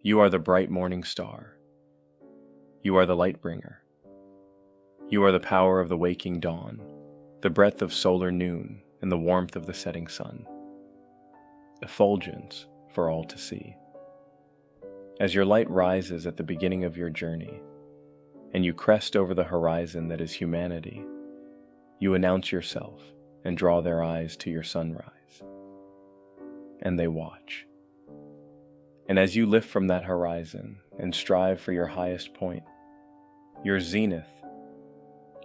You are the bright morning star. You are the light bringer. You are the power of the waking dawn, the breath of solar noon, and the warmth of the setting sun. Effulgence for all to see. As your light rises at the beginning of your journey, and you crest over the horizon that is humanity, you announce yourself and draw their eyes to your sunrise. And they watch. And as you lift from that horizon and strive for your highest point, your zenith,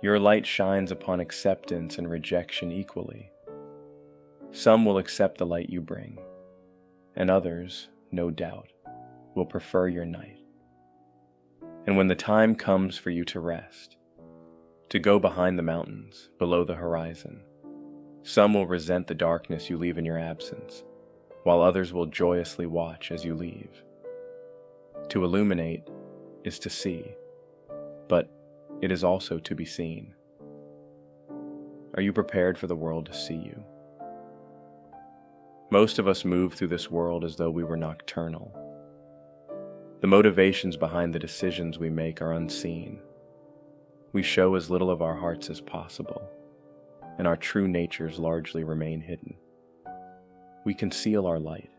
your light shines upon acceptance and rejection equally. Some will accept the light you bring, and others, no doubt, will prefer your night. And when the time comes for you to rest, to go behind the mountains, below the horizon, some will resent the darkness you leave in your absence, while others will joyously watch as you leave. To illuminate is to see, but it is also to be seen. Are you prepared for the world to see you? Most of us move through this world as though we were nocturnal. The motivations behind the decisions we make are unseen. We show as little of our hearts as possible, and our true natures largely remain hidden. We conceal our light.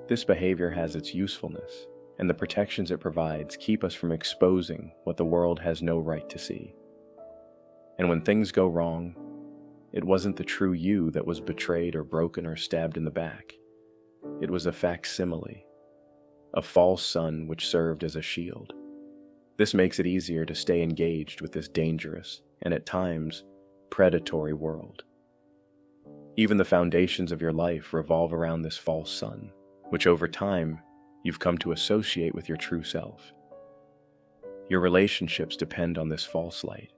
This behavior has its usefulness, and the protections it provides keep us from exposing what the world has no right to see. And when things go wrong, it wasn't the true you that was betrayed or broken or stabbed in the back. It was a facsimile, a false sun which served as a shield. This makes it easier to stay engaged with this dangerous and at times predatory world. Even the foundations of your life revolve around this false sun, which over time you've come to associate with your true self. Your relationships depend on this false light,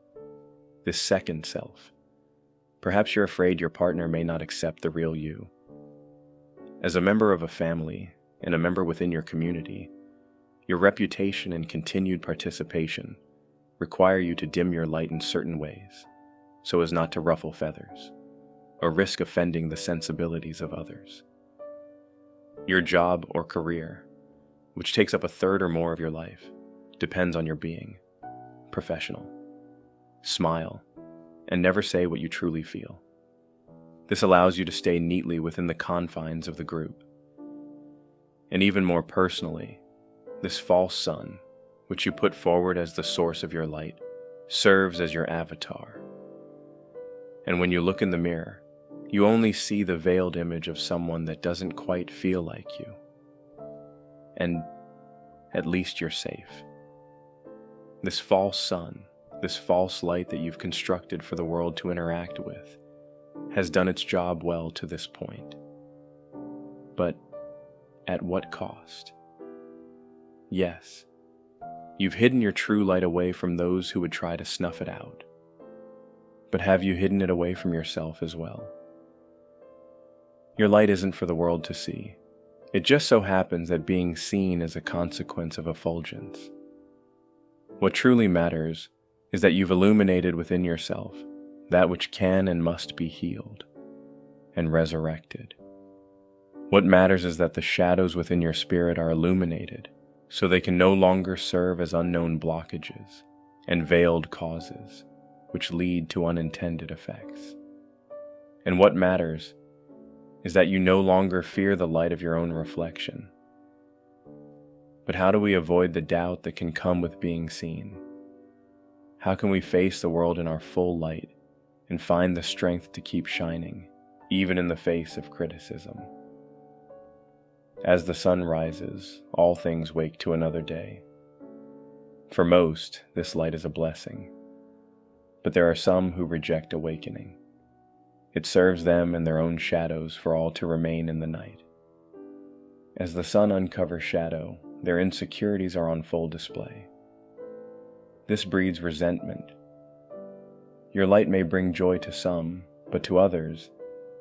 this second self. Perhaps you're afraid your partner may not accept the real you. As a member of a family and a member within your community, your reputation and continued participation require you to dim your light in certain ways, so as not to ruffle feathers or risk offending the sensibilities of others. Your job or career, which takes up a third or more of your life, depends on your being professional. Smile, and never say what you truly feel. This allows you to stay neatly within the confines of the group. And even more personally, this false sun, which you put forward as the source of your light, serves as your avatar. And when you look in the mirror, you only see the veiled image of someone that doesn't quite feel like you. And at least you're safe. This false sun, this false light that you've constructed for the world to interact with, has done its job well to this point. But at what cost? Yes, you've hidden your true light away from those who would try to snuff it out. But have you hidden it away from yourself as well? Your light isn't for the world to see. It just so happens that being seen is a consequence of effulgence. What truly matters is that you've illuminated within yourself that which can and must be healed and resurrected. What matters is that the shadows within your spirit are illuminated so they can no longer serve as unknown blockages and veiled causes which lead to unintended effects. And what matters is that you no longer fear the light of your own reflection. But how do we avoid the doubt that can come with being seen? How can we face the world in our full light and find the strength to keep shining, even in the face of criticism? As the sun rises, all things wake to another day. For most, this light is a blessing, but there are some who reject awakening. It serves them and their own shadows for all to remain in the night. As the sun uncovers shadow, their insecurities are on full display. This breeds resentment. Your light may bring joy to some, but to others,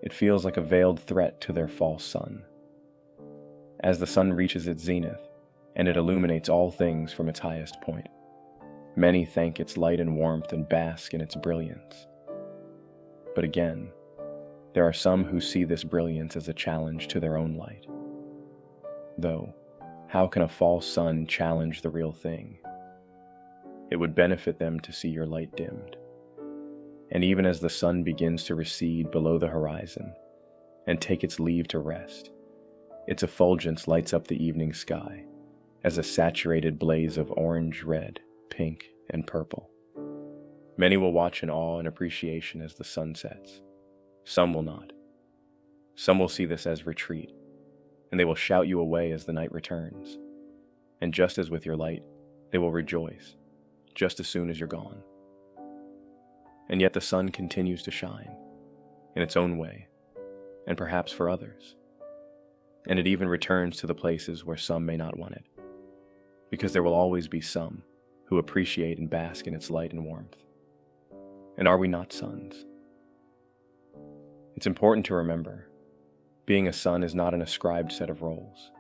it feels like a veiled threat to their false sun. As the sun reaches its zenith, and it illuminates all things from its highest point, many thank its light and warmth and bask in its brilliance. But again, there are some who see this brilliance as a challenge to their own light. Though, how can a false sun challenge the real thing? It would benefit them to see your light dimmed. And even as the sun begins to recede below the horizon and take its leave to rest, its effulgence lights up the evening sky as a saturated blaze of orange, red, pink, and purple. Many will watch in awe and appreciation as the sun sets. Some will not. Some will see this as retreat, and they will shout you away as the night returns. And just as with your light, they will rejoice just as soon as you're gone. And yet the sun continues to shine in its own way, and perhaps for others. And it even returns to the places where some may not want it, because there will always be some who appreciate and bask in its light and warmth. And are we not suns? It's important to remember, being a sun is not an ascribed set of roles.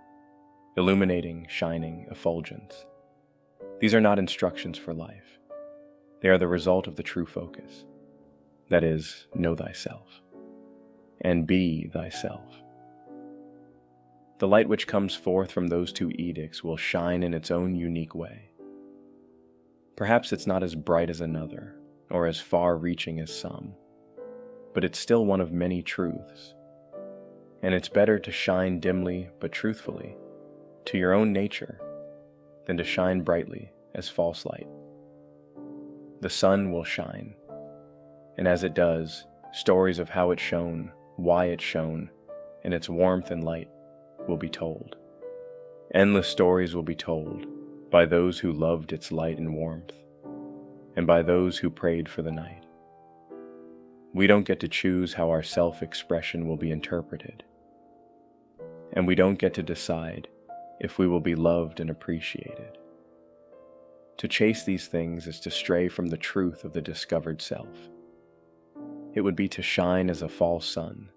Illuminating, shining, effulgence. These are not instructions for life. They are the result of the true focus. That is, know thyself, and be thyself. The light which comes forth from those two edicts will shine in its own unique way. Perhaps it's not as bright as another, or as far-reaching as some, but it's still one of many truths. And it's better to shine dimly but truthfully, to your own nature, than to shine brightly as false light. The sun will shine, and as it does, stories of how it shone, why it shone, and its warmth and light will be told. Endless stories will be told by those who loved its light and warmth, and by those who prayed for the night. We don't get to choose how our self-expression will be interpreted, and we don't get to decide if we will be loved and appreciated. To chase these things is to stray from the truth of the discovered self. It would be to shine as a false sun.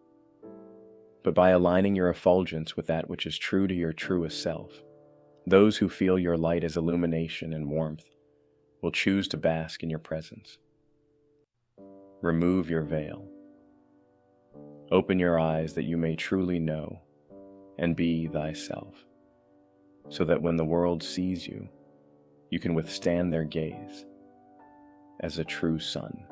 But by aligning your effulgence with that which is true to your truest self, those who feel your light as illumination and warmth will choose to bask in your presence. Remove your veil. Open your eyes that you may truly know and be thyself, so that when the world sees you, you can withstand their gaze as a true sun.